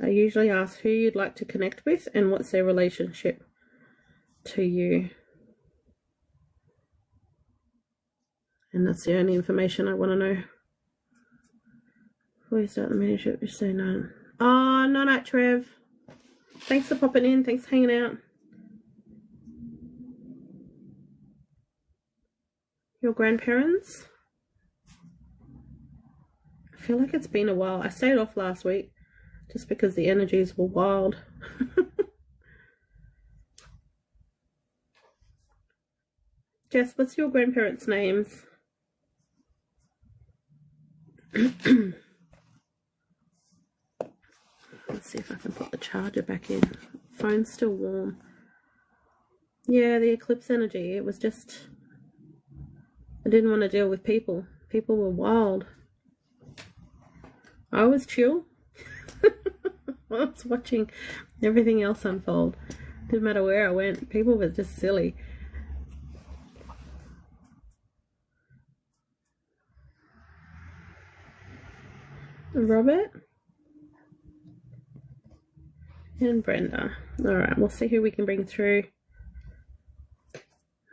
I usually ask who you'd like to connect with and what's their relationship to you. And that's the only information I want to know. Before you start the mediumship, just say no. Oh, no, not Trev. Thanks for popping in. Thanks for hanging out. Your grandparents? I feel like it's been a while. I stayed off last week just because the energies were wild. Jess, what's your grandparents' names? Let's see if I can put the charger back in. Phone's still warm. Yeah, the eclipse energy. It was just... I didn't want to deal with people. People were wild. I was chill. I was watching everything else unfold. Didn't matter where I went. People were just silly. Robert and Brenda. Alright, we'll see who we can bring through.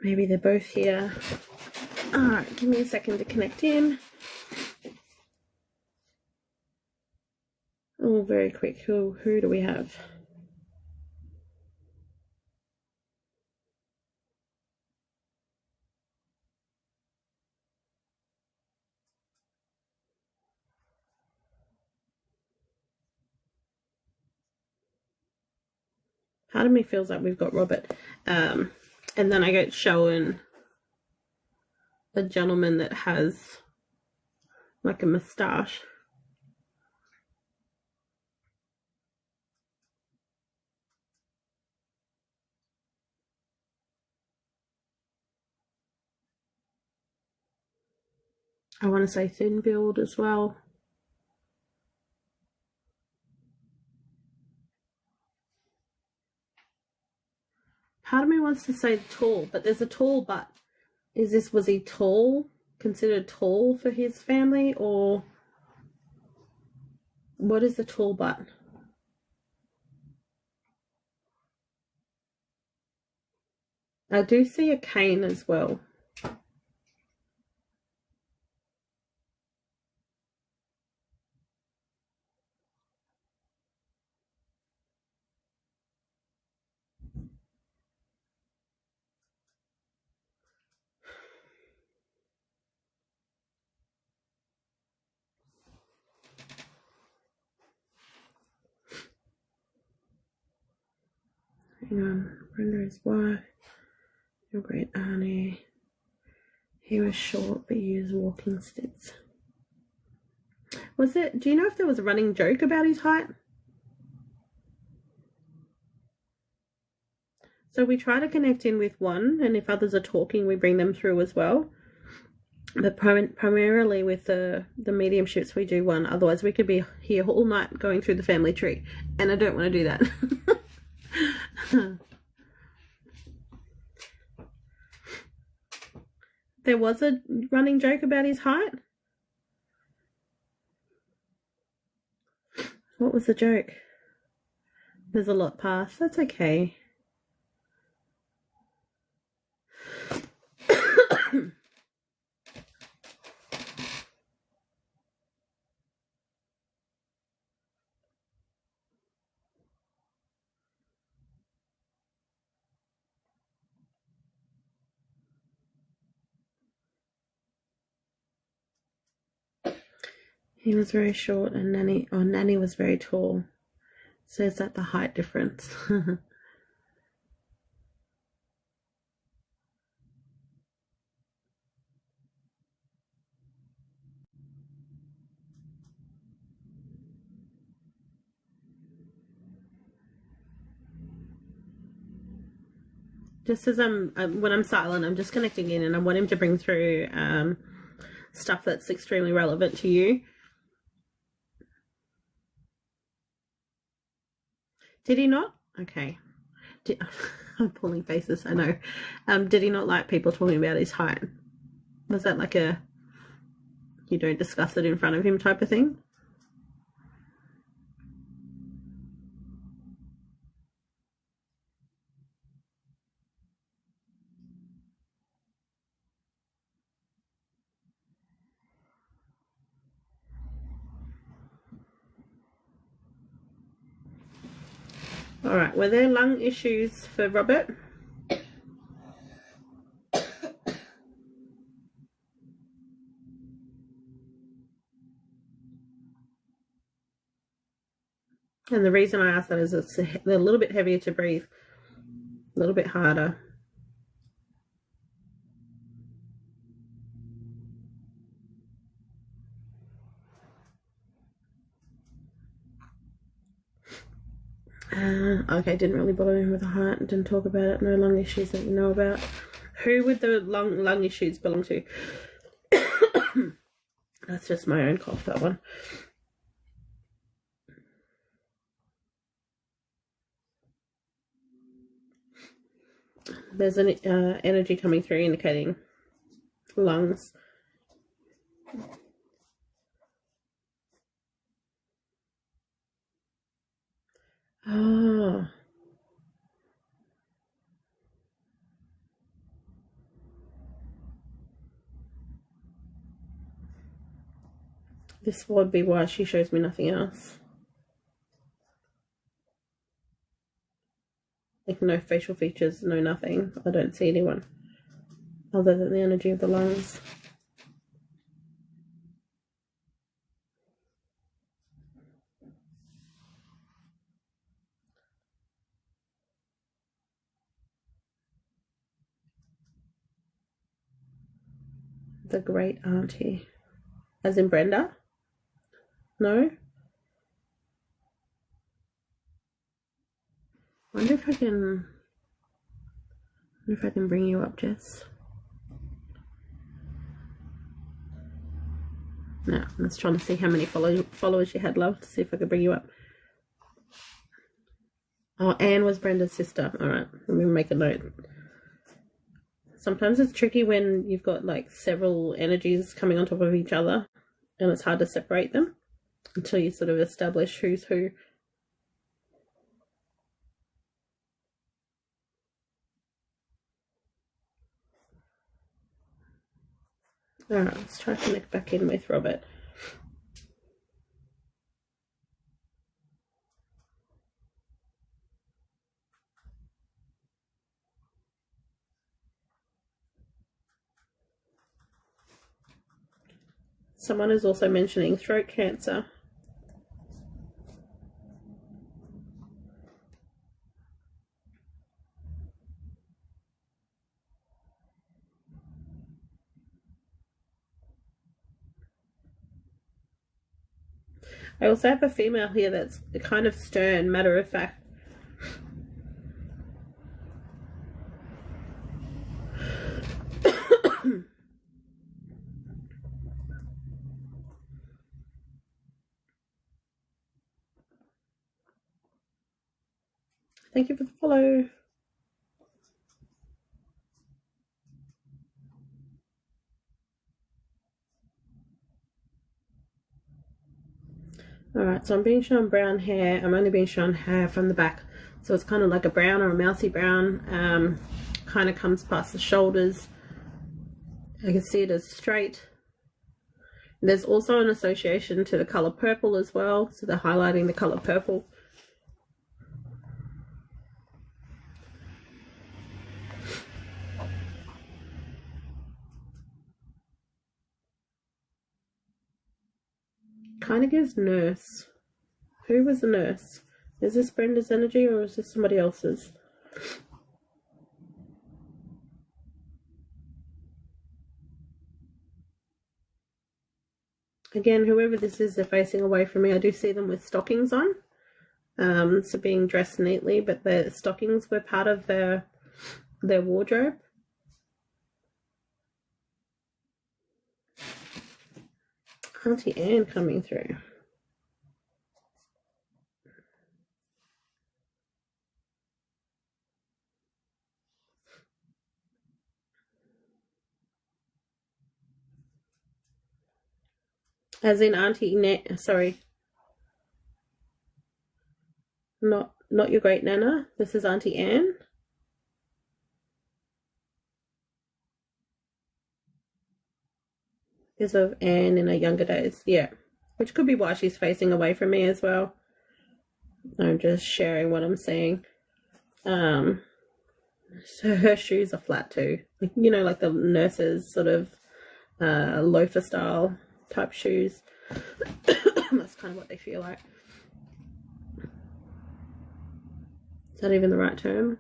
Maybe they're both here. Alright, give me a second to connect in. Oh, very quick. Who do we have? Part of me feels like we've got Robert. And then I get shown a gentleman that has like a moustache. I want to say thin build as well. Part of me wants to say tall, but there's a tall but. Was he tall? Considered tall for his family, or what is the tall but? I do see a cane as well. Hang on, Brenda is wife, your great auntie. He was short but used walking sticks. Was it, do you know if there was a running joke about his height? So we try to connect in with one, and if others are talking, we bring them through as well. But primarily with the mediumships, we do one. Otherwise, we could be here all night going through the family tree, and I don't want to do that. There was a running joke about his height. What was the joke? There's a lot past. That's okay. He was very short and Nanny was very tall. So is that the height difference? Just as when I'm silent, I'm just connecting in, and I want him to bring through stuff that's extremely relevant to you. Did he not? Okay. I'm pulling faces, I know. Did he not like people talking about his height? Was that like a you don't discuss it in front of him type of thing? All right, were there lung issues for Robert? And the reason I ask that is they're a little bit heavier to breathe, a little bit harder. Okay, didn't really bother him with the heart. Didn't talk about it. No lung issues that you know about. Who would the lung issues belong to? That's just my own cough, that one. There's an energy coming through indicating lungs. Oh. This would be why she shows me nothing else. Like no facial features, no nothing. I don't see anyone other than the energy of the lungs. The great auntie. As in Brenda? No? I wonder if I can bring you up, Jess. No, I was trying to see how many followers you had, love, to see if I could bring you up. Oh, Anne was Brenda's sister. All right, let me make a note. Sometimes it's tricky when you've got like several energies coming on top of each other and it's hard to separate them until you sort of establish who's who. All right, let's try to connect back in with Robert. Someone is also mentioning throat cancer. I also have a female here that's kind of stern, matter of fact. Thank you for the follow. Alright, so I'm being shown brown hair. I'm only being shown hair from the back. So it's kind of like a brown or a mousy brown. Kind of comes past the shoulders. I can see it as straight. There's also an association to the color purple as well. So they're highlighting the color purple. Kind of gives nurse. Who was the nurse? Is this Brenda's energy or is this somebody else's? Again, whoever this is, they're facing away from me. I do see them with stockings on. So being dressed neatly, but the stockings were part of their wardrobe. Auntie Anne coming through. As in Auntie sorry. Not your great Nana. This is Auntie Anne. Is of Anne in her younger days. Yeah. Which could be why she's facing away from me as well. I'm just sharing what I'm seeing. So her shoes are flat too. Like, you know, like the nurses sort of loafer style type shoes. That's kind of what they feel like. Is that even the right term?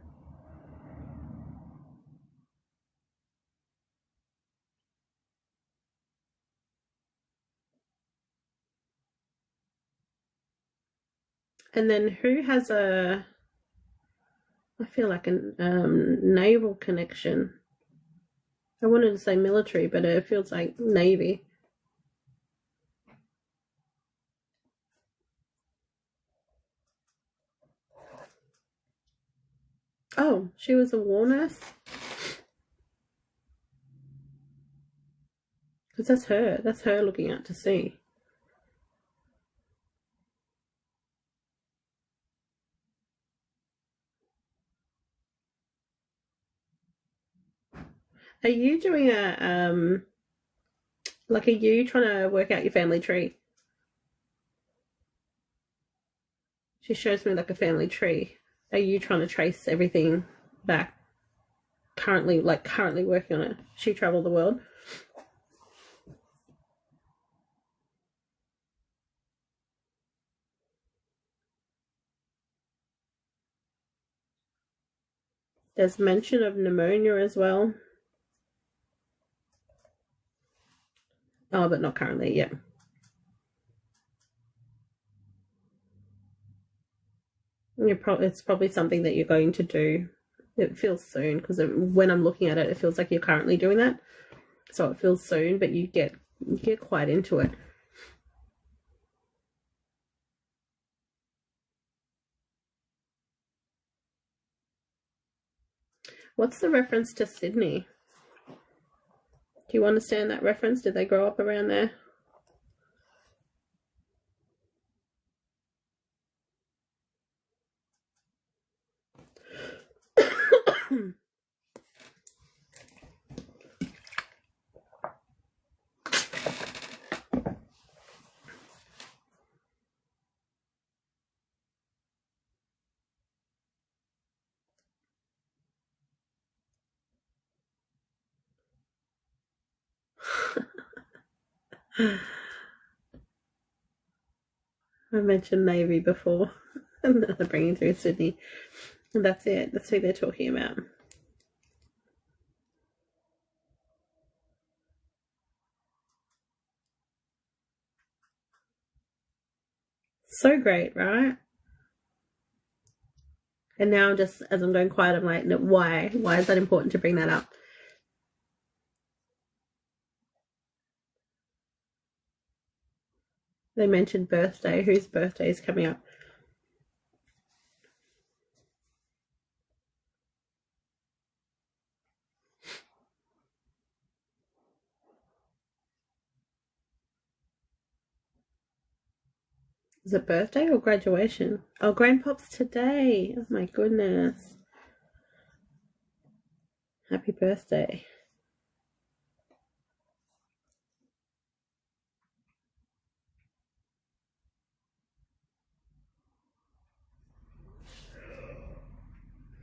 And then who has a, I feel like a naval connection. I wanted to say military, but it feels like Navy. Oh, she was a war nurse? Because that's her. That's her looking out to sea. Are you doing a, like, are you trying to work out your family tree? She shows me like a family tree. Are you trying to trace everything back? Currently working on it. She traveled the world. There's mention of pneumonia as well. Oh, but not currently, yeah. It's probably something that you're going to do. It feels soon, because when I'm looking at it, it feels like you're currently doing that. So it feels soon, but you get quite into it. What's the reference to Sydney? Do you understand that reference? Did they grow up around there? I mentioned Navy before, and then they're bringing through Sydney. And that's it. That's who they're talking about. So great, right? And now, just as I'm going quiet, I'm like, no, why? Why is that important to bring that up? They mentioned birthday. Whose birthday is coming up? Is it birthday or graduation? Oh, Grandpop's today. Oh my goodness. Happy birthday.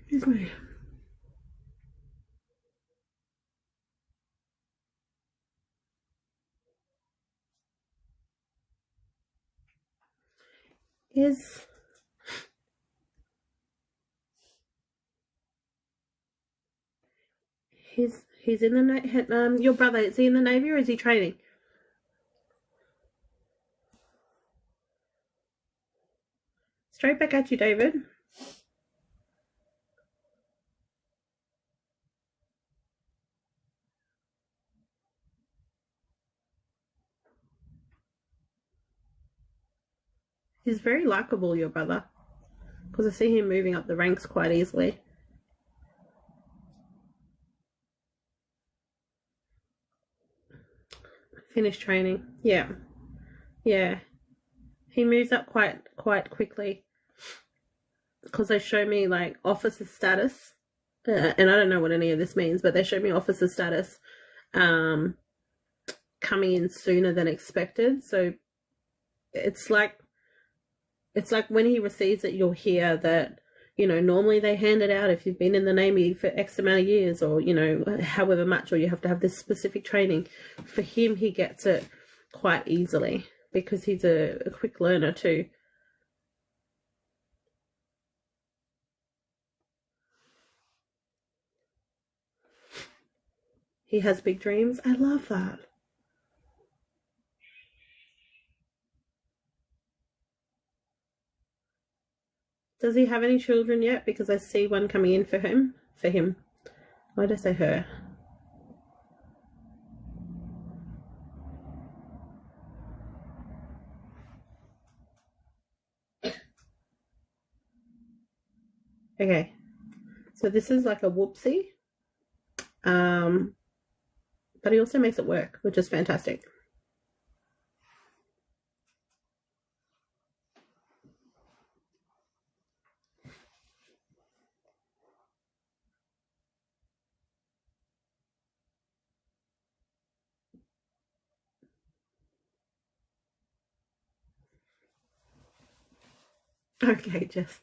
Excuse me. Is he's in the your brother, is he in the Navy or is he training? Straight back at you, David. He's very likable, your brother, because I see him moving up the ranks quite easily. Finish training. Yeah. Yeah. He moves up quite quickly, because they show me like officer status, and I don't know what any of this means, but they show me officer status coming in sooner than expected. So it's like It's like when he receives it, you'll hear that, you know, normally they hand it out if you've been in the Navy for X amount of years, or, you know, however much, or you have to have this specific training. For him, he gets it quite easily because he's a quick learner too. He has big dreams. I love that. Does he have any children yet? Because I see one coming in for him. For him. Why did I say her? Okay. So this is like a whoopsie. But he also makes it work, which is fantastic. Okay, Jess.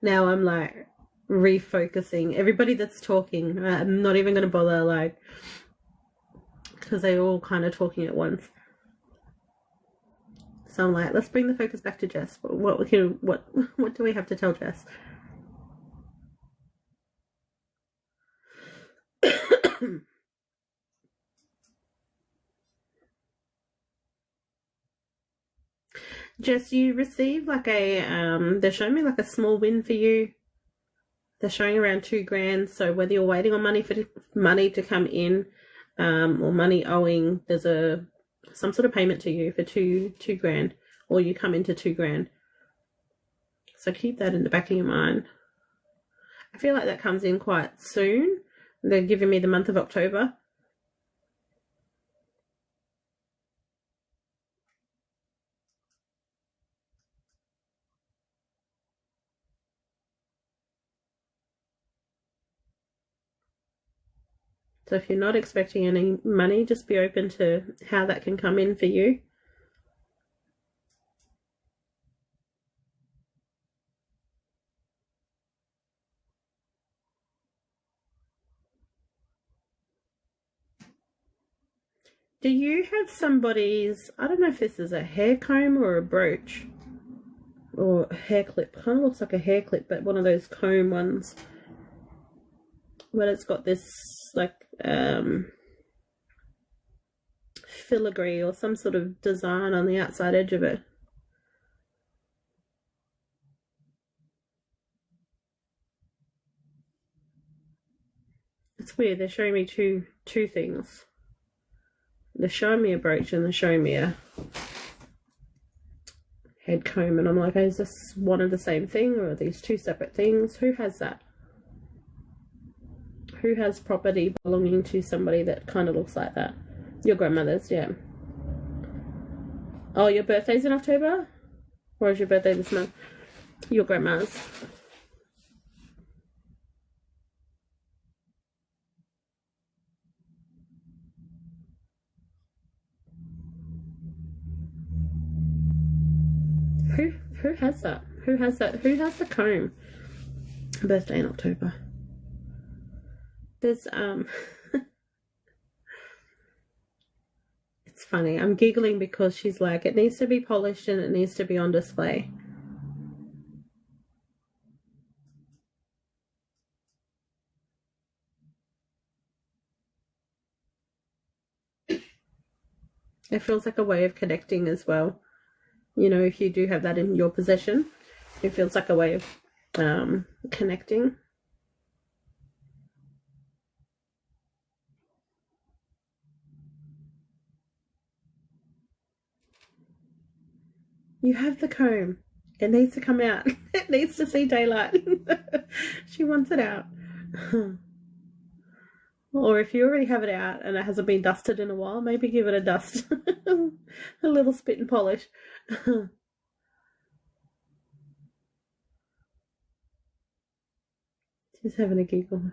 Now I'm like refocusing. Everybody that's talking, I'm not even going to bother, like, because they're all kind of talking at once. So I'm like, let's bring the focus back to Jess. What do we have to tell Jess? Jess, you received like they're showing me like a small win for you. They're showing around $2,000. So whether you're waiting on money to come in, or money owing, there's some sort of payment to you for $2,000, or you come into $2,000. So keep that in the back of your mind. I feel like that comes in quite soon. They're giving me the month of October. So if you're not expecting any money, just be open to how that can come in for you. Do you have somebody's, I don't know if this is a hair comb or a brooch or a hair clip. Kind of looks like a hair clip, but one of those comb ones. But it's got this like filigree or some sort of design on the outside edge of it. It's weird. They're showing me two things. They're showing me a brooch and they're showing me a head comb, and I'm like, is this one of the same thing, or are these two separate things? Who has that? Who has property belonging to somebody that kind of looks like that? Your grandmother's, yeah. Oh, your birthday's in October? Or is your birthday this month? Your grandma's. Who has that? Who has that? Who has the comb? Birthday in October. There's it's funny. I'm giggling because she's like, it needs to be polished and it needs to be on display. It feels like a way of connecting as well. You know, if you do have that in your possession, it feels like a way of connecting. You have the comb. It needs to come out. It needs to see daylight. She wants it out. Or if you already have it out and it hasn't been dusted in a while, maybe give it a dust. A little spit and polish. She's having a giggle.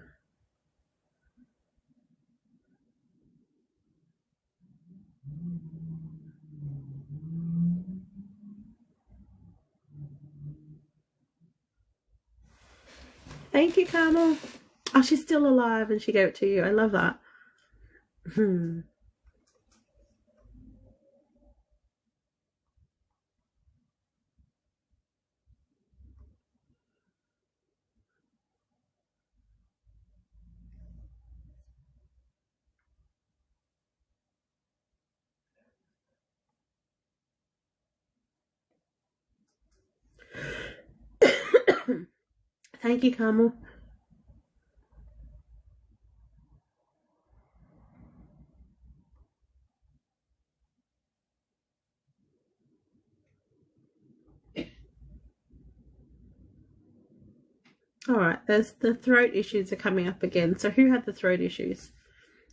Thank you, Carmel. Oh, she's still alive and she gave it to you. I love that. Thank you, Carmel. All right, there's the throat issues are coming up again. So who had the throat issues?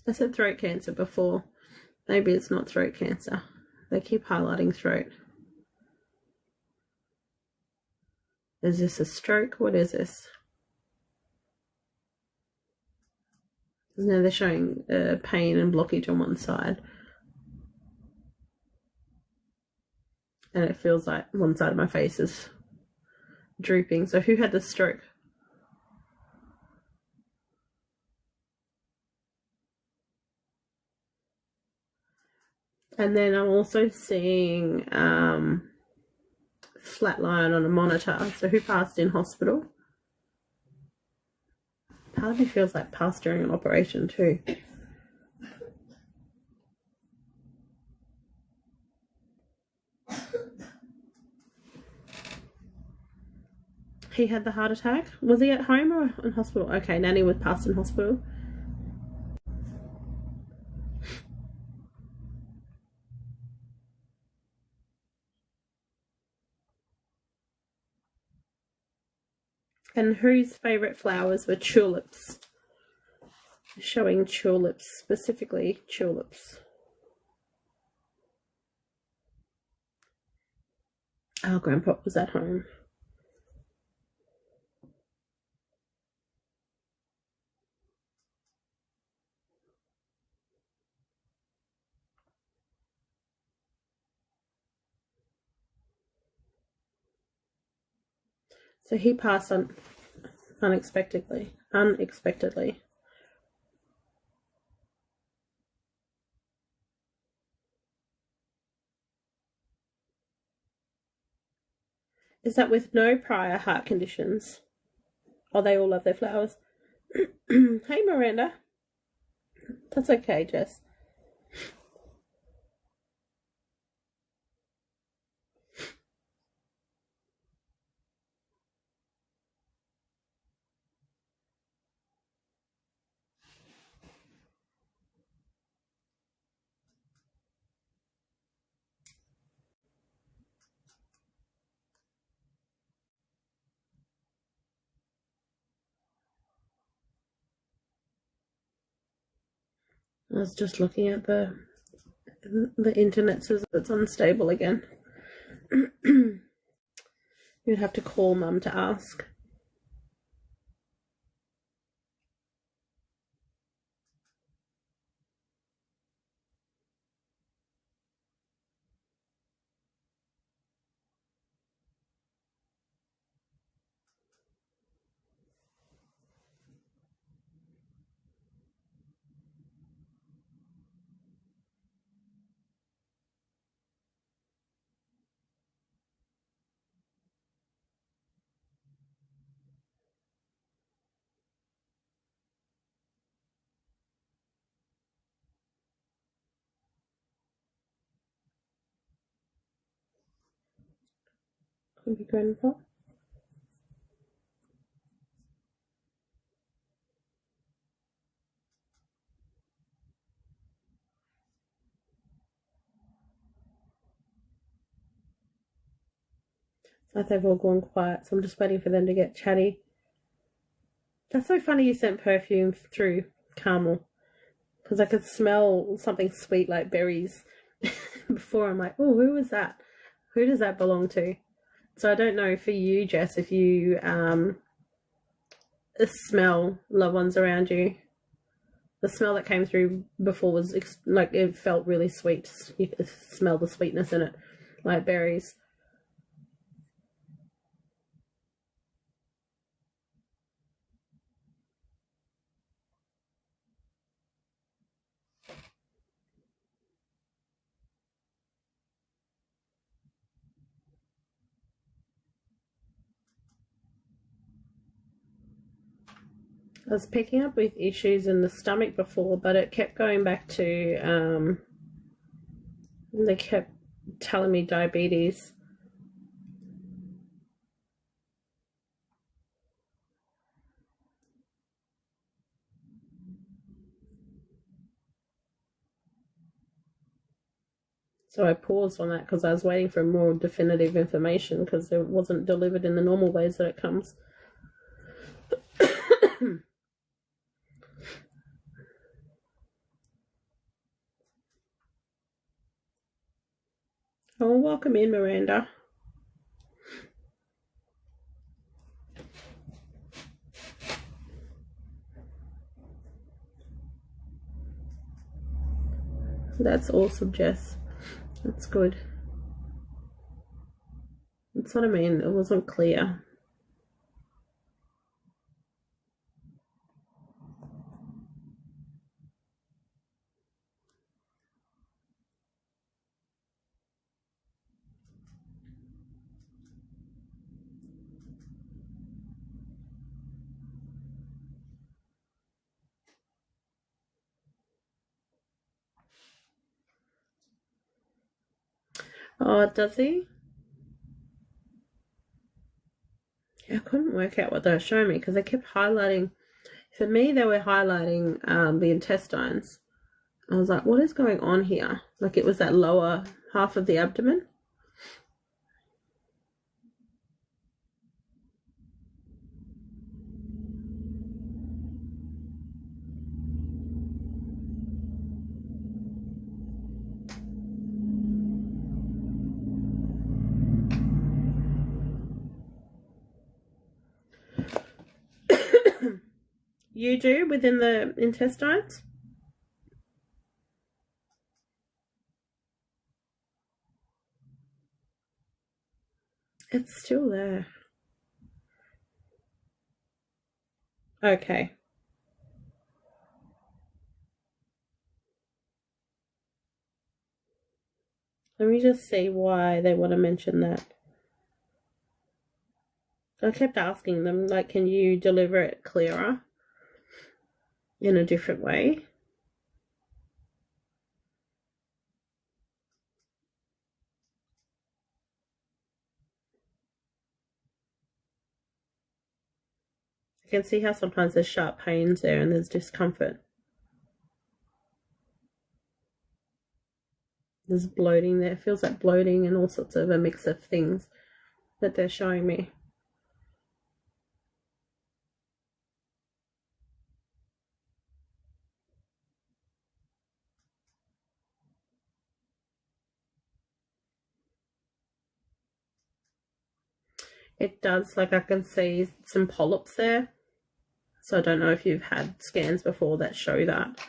I said throat cancer before. Maybe it's not throat cancer. They keep highlighting throat. Is this a stroke? What is this? No, they're showing pain and blockage on one side. And it feels like one side of my face is drooping. So who had the stroke? And then I'm also seeing flatline on a monitor. So who passed in hospital? Part of me feels like passed during an operation too. He had the heart attack. Was he at home or in hospital? Okay, Nanny was passed in hospital. And whose favourite flowers were tulips? Showing tulips, specifically tulips. Oh, Grandpa was at home. So he passed on unexpectedly. Is that with no prior heart conditions? Oh, they all love their flowers. Hey, Miranda. That's okay, Jess. I was just looking at the internet says it's unstable again. You'd have to call Mum to ask. Could be Grandpa. Like they've all gone quiet, so I'm just waiting for them to get chatty. That's so funny you sent perfume through, Carmel, because I could smell something sweet like berries before. I'm like, oh, who was that? Who does that belong to? So I don't know for you, Jess, if you smell loved ones around you. The smell that came through before was like, it felt really sweet. You could smell the sweetness in it, like berries. I was picking up with issues in the stomach before, but it kept going back to, they kept telling me diabetes. So I paused on that because I was waiting for more definitive information, because it wasn't delivered in the normal ways that it comes. Oh, welcome in, Miranda. That's awesome, Jess. That's good. That's what I mean. It wasn't clear. Oh, does he? Yeah, I couldn't work out what they were showing me because they kept highlighting. For me, they were highlighting the intestines. I was like, what is going on here? Like, it was that lower half of the abdomen. You do within the intestines? It's still there. Okay. Let me just see why they want to mention that. I kept asking them, like, can you deliver it clearer in a different way? I can see how sometimes there's sharp pains there and there's discomfort. There's bloating there. It feels like bloating and all sorts of a mix of things that they're showing me. It does, like, I can see some polyps there. So I don't know if you've had scans before that show that.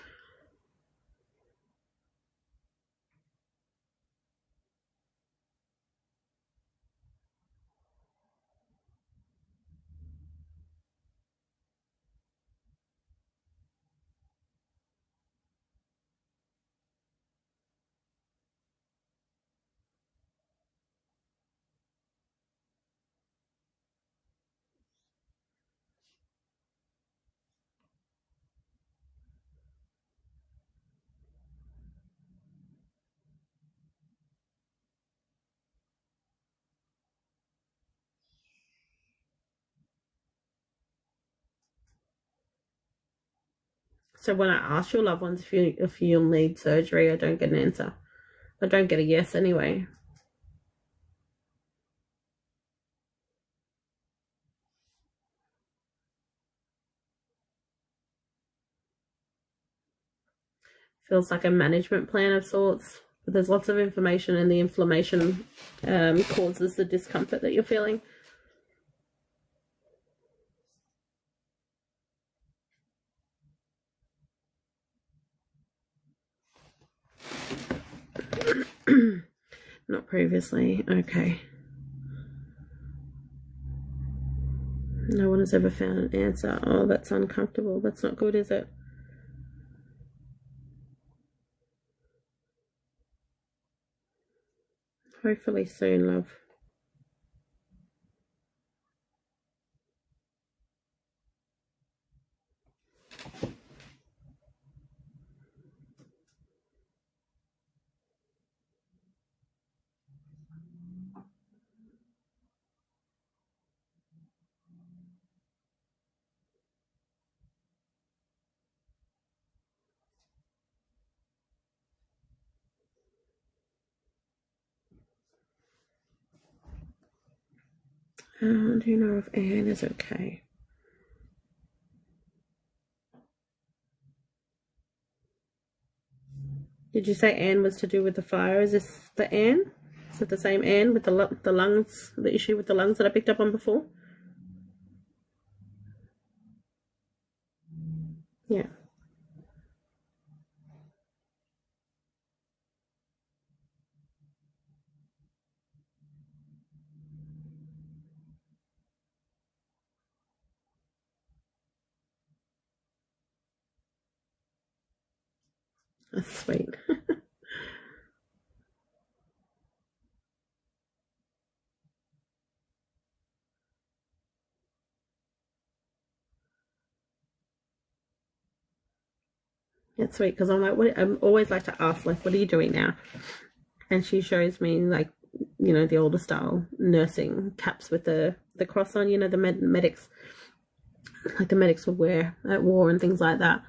So when I ask your loved ones if you'll need surgery, I don't get an answer. I don't get a yes anyway. Feels like a management plan of sorts. But there's lots of information, and the inflammation causes the discomfort that you're feeling. Not previously. Okay. No one has ever found an answer. Oh, that's uncomfortable. That's not good, is it? Hopefully soon, love. Do you know if Anne is okay? Did you say Anne was to do with the fire? Is this the Anne? Is it the same Anne with the lungs, the issue with the lungs that I picked up on before? Yeah. That's sweet. It's sweet because I'm like, what? I always like to ask, like, what are you doing now? And she shows me, like, you know, the older style nursing caps with the cross on, you know, the medics, like the medics would wear at war and things like that.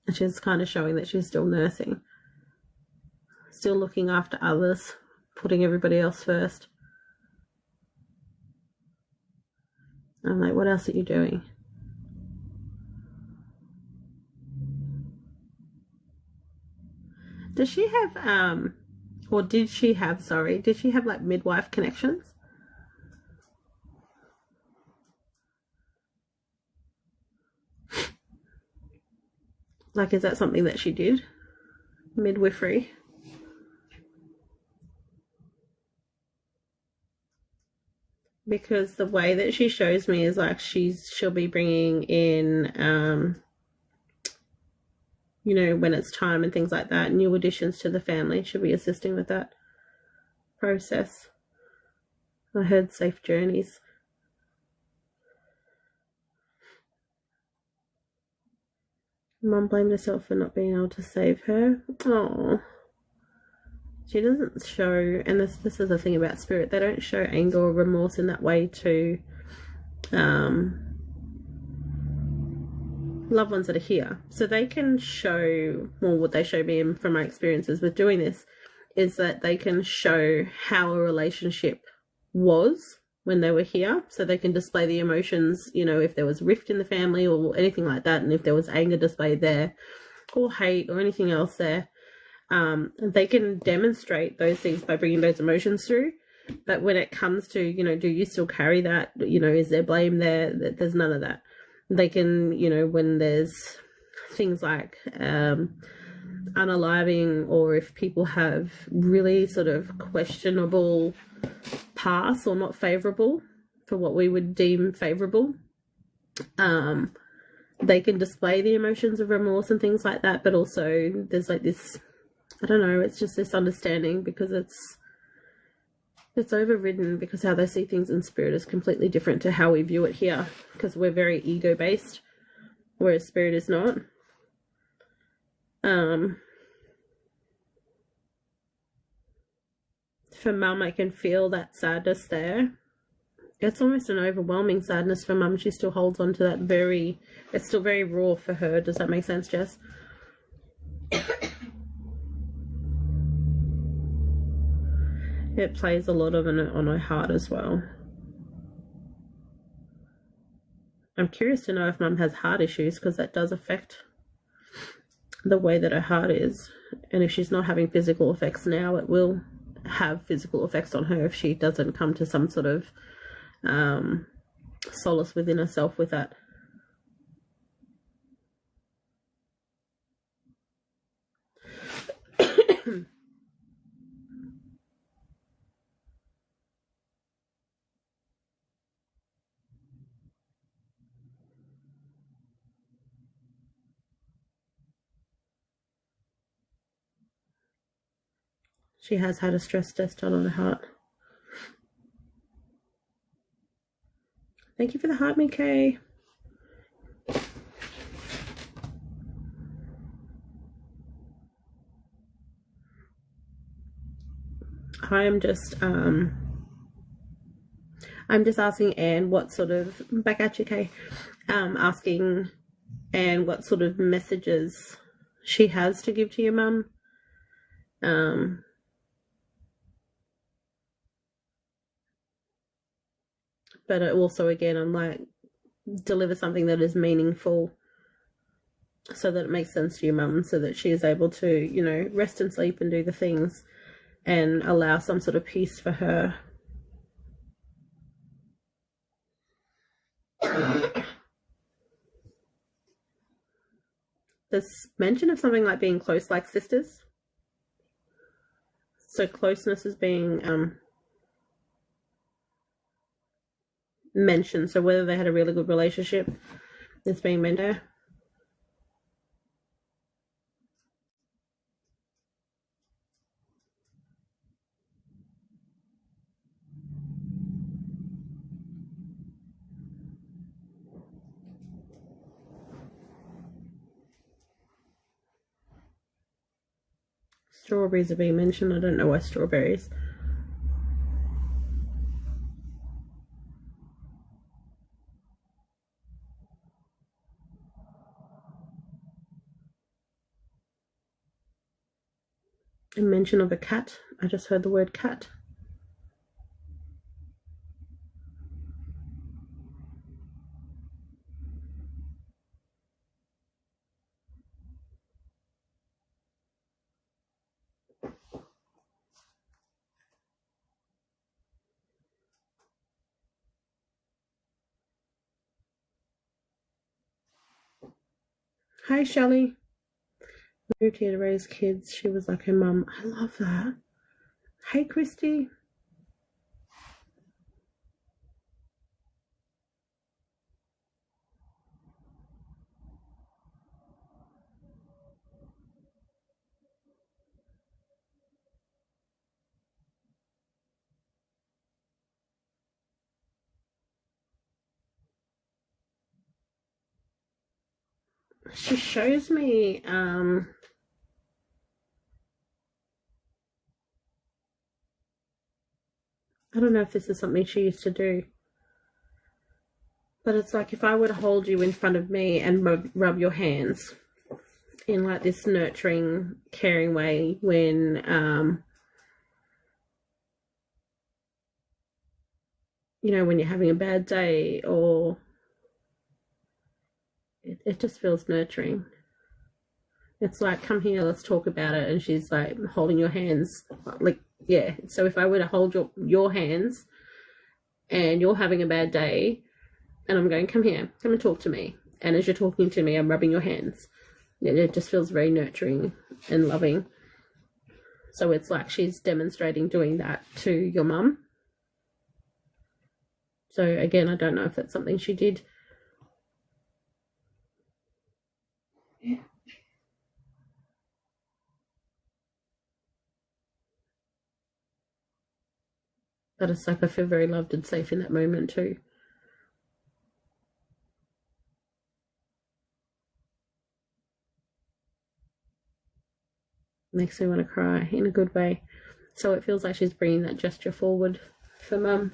And she's kind of showing that she's still nursing, still looking after others, putting everybody else first. I'm like, what else are you doing? Does she have, or did she have, sorry, did she have like midwife connections? Like, is that something that she did? Midwifery? Because the way that she shows me is like she'll be bringing in, you know, when it's time and things like that, new additions to the family. She'll be assisting with that process. I heard safe journeys. Mum blamed herself for not being able to save her. Oh, she doesn't show, and this is the thing about spirit, they don't show anger or remorse in that way to loved ones that are here. So they can show, well, what they show me from my experiences with doing this is that they can show how a relationship was when they were here. So they can display the emotions, you know, if there was rift in the family or anything like that, and if there was anger displayed there or hate or anything else there, they can demonstrate those things by bringing those emotions through. But when it comes to, you know, do you still carry that? You know, is there blame there? There's none of that. They can, you know, when there's things like unaliving, or if people have really sort of questionable past or not favourable for what we would deem favourable, they can display the emotions of remorse and things like that. But also there's like this, I don't know, it's just this understanding, because it's overridden, because how they see things in spirit is completely different to how we view it here, because we're very ego based, whereas spirit is not. For Mum, I can feel that sadness there. It's almost an overwhelming sadness for Mum. She still holds on to that it's still very raw for her. Does that make sense, Jess? It plays a lot of it on her heart as well. I'm curious to know if Mum has heart issues, because that does affect the way that her heart is. And if she's not having physical effects now, it will have physical effects on her if she doesn't come to some sort of solace within herself with that. She has had a stress test done on her heart. Thank you for the heart, Mikay. I'm just asking Anne what sort of, back at you, Kay, asking Anne what sort of messages she has to give to your mum. But also, again, I'm like, deliver something that is meaningful so that it makes sense to your mum, so that she is able to, you know, rest and sleep and do the things and allow some sort of peace for her. There's mention of something like being close like sisters. So closeness is being mentioned. So whether they had a really good relationship is being mentioned. Strawberries are being mentioned. I don't know why strawberries. A mention of a cat. I just heard the word cat. Hi, Shelley. Moved here to raise kids. She was like her mum. I love that. Hey, Christy. She shows me I don't know if this is something she used to do, but it's like if I were to hold you in front of me and rub your hands in like this nurturing, caring way when you know, when you're having a bad day, or it just feels nurturing. It's like, come here, let's talk about it. And she's like holding your hands, like, yeah. So if I were to hold your hands and you're having a bad day and I'm going, come here, come and talk to me. And as you're talking to me, I'm rubbing your hands. It just feels very nurturing and loving. So it's like she's demonstrating doing that to your mum. So again, I don't know if that's something she did. Yeah. But it's like I feel very loved and safe in that moment too. Makes me want to cry in a good way. So it feels like she's bringing that gesture forward for mum.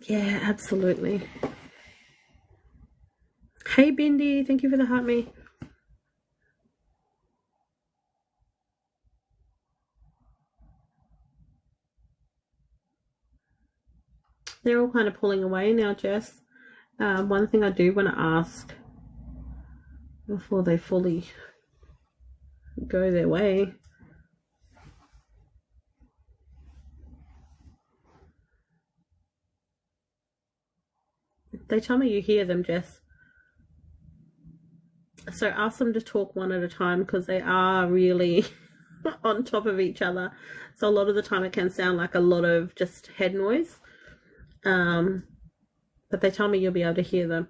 Yeah, absolutely. Hey, Bindi, thank you for the heart me. They're all kind of pulling away now, Jess. One thing I do want to ask before they fully go their way. They tell me you hear them, Jess. So ask them to talk one at a time because they are really on top of each other. So a lot of the time it can sound like a lot of just head noise. but they tell me you'll be able to hear them.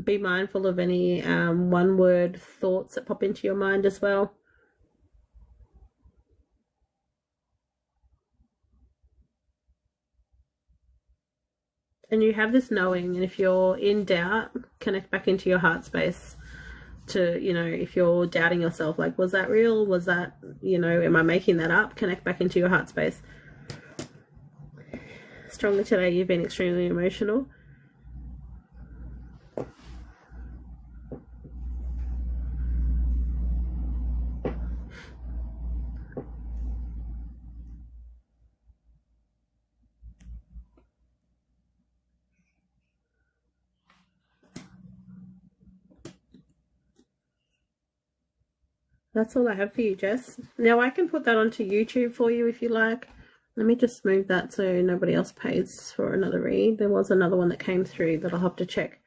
Be mindful of any one-word thoughts that pop into your mind as well. And you have this knowing, and if you're in doubt, connect back into your heart space to, you know, if you're doubting yourself, like, was that real? Was that, you know, am I making that up? Connect back into your heart space. Stronger today, you've been extremely emotional. That's all I have for you, Jess. Now I can put that onto YouTube for you if you like. Let me just move that so nobody else pays for another read. There was another one that came through that I'll have to check.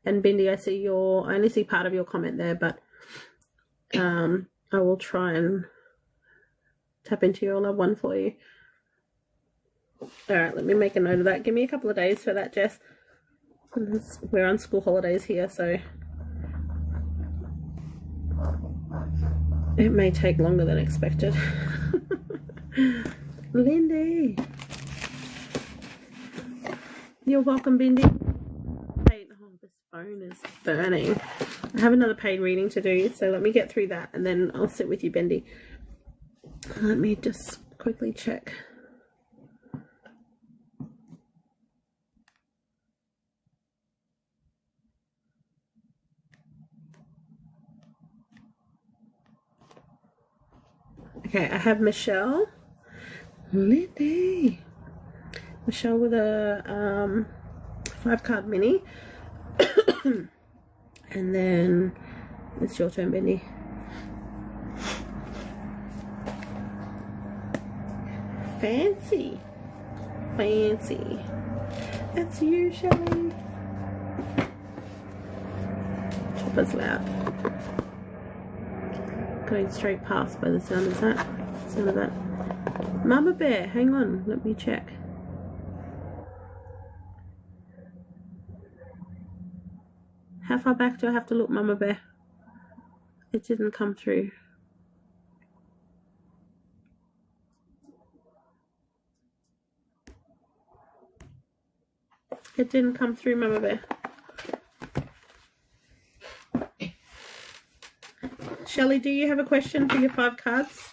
And Bindi, I only see part of your comment there, but I will try and tap into your loved one for you. All right, let me make a note of that. Give me a couple of days for that, Jess. We're on school holidays here, so it may take longer than expected. Lindy. You're welcome, Bindi. Oh, this phone is burning. I have another paid reading to do, so let me get through that and then I'll sit with you, Bindi. Let me just quickly check. Okay, I have Michelle. Lindy. Michelle with a 5-card mini. And then it's your turn, Bindi. Fancy. Fancy. That's you, Shelley. Chopper's loud. Going straight past by the sound of that. Mama Bear, hang on, let me check. How far back do I have to look, Mama Bear? It didn't come through. It didn't come through, Mama Bear. Shelley, do you have a question for your 5 cards?